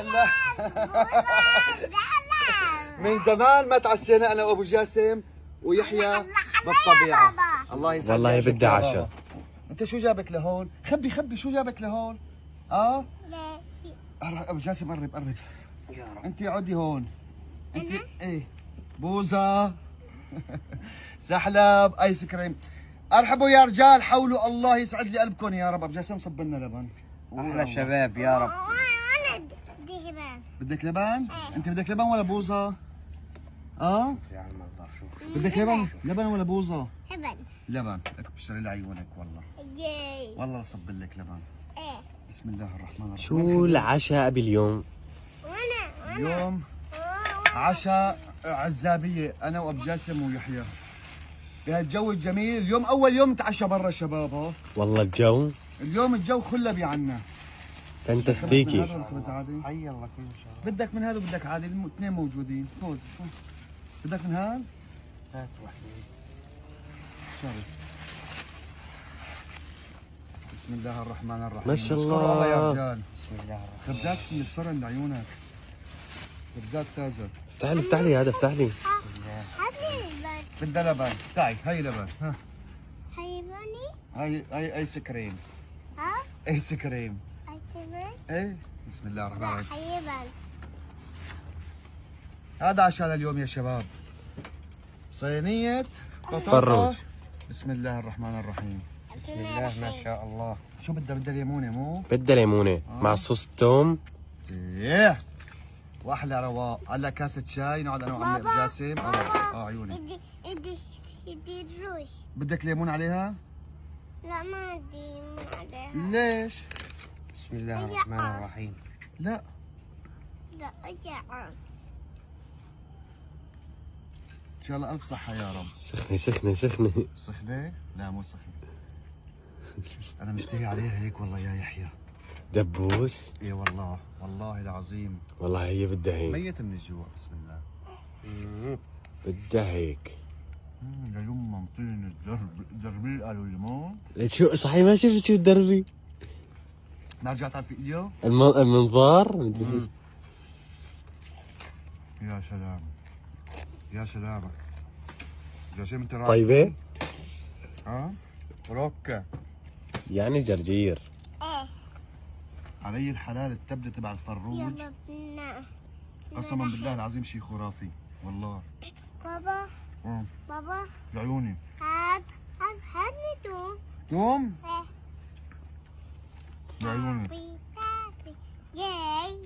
الله. من زمان ما تعشينا انا وابو جاسم ويحيى بالطبيعه. الله يسعدك. والله بدي عشاء. انت شو جابك لهون؟ خبي شو جابك لهون؟ ابو جاسم قرب. انت اقعدي هون. انت ايه بوزه. سحلب ايس كريم. ارحبوا يا رجال، حولوا الله يسعد لي قلبكم يا رب. ابو جاسم صب لنا لبن. احلى شباب يا رب. انا بدي لبن. بدك لبن؟ انت بدك لبن ولا بوزه؟ بدك لبن ولا بوزه؟ لبن لك بشتري لعيونك والله. والله صب لك لبن. بسم الله الرحمن الرحيم. شو العشاء باليوم؟ اليوم عشاء عزابيه انا وابو جاسم ويحيى بهالجو الجميل. اليوم اول يوم نتعشى برا شباب. والله الجو اليوم الجو خلبي عنا. فانتستيكي. هذا الخبز عادي؟ حي الله كل شيء. بدك من هذا وبدك عادي، الاثنين موجودين. خذ بدك من هذا؟ هات وحده. شرف. بسم الله الرحمن الرحيم. ما شاء الله. اشكر الله يا رجال. بسم الله الرحمن خبزات من الفرن لعيونك. خبزات تازه. افتح لي هذا، افتح لي. هات لي لبن. بدها لبن. تعي هي لبن. ها هيباني. هي ايس كريم. ها؟ ايس كريم. اعتبر. ايه بسم الله الرحمن لا الرحيم. هيبان. هذا عشاء لليوم يا شباب. صينية بطاطا. فروج. بسم الله الرحمن الرحيم. بسم الله ما شاء الله. شو بدها ليمونة مو؟ بدها ليمونه مع صوص التوم. ايه واحلى رواق. هلا كاسة شاي نقعد انا وعمي ابو جاسم. عيوني. ادي الروش. بدك ليمون عليها؟ لا ما ادي عليها. ليش؟ بسم الله الرحمن الرحيم. لا لا اجعل. ان شاء الله الف صحة يا رب. سخنه. سخنة؟ لا مو سخنة. انا مشتهي عليها هيك والله يا يحيى. دبوس. ايه والله والله العظيم. والله هي بدها هيك. ميت من الجوع. بسم الله. بدها هيك. ليما طين الدربي قالوا ليمون. شو صحيح ما شفت شو الدربي؟ ما رجعت على الفيديو؟ المنظار مدري ايش. يا سلام يا سلام. جاسم انت رايح؟ طيبه؟ روكا. يعني جرجير. علي الحلال التبلة تبع الفروج. يلا بنا. قسما بالله العظيم شيء خرافي والله. بابا. بابا. بعيوني. هات لي توم. توم؟ ايه. بعيوني. ياي.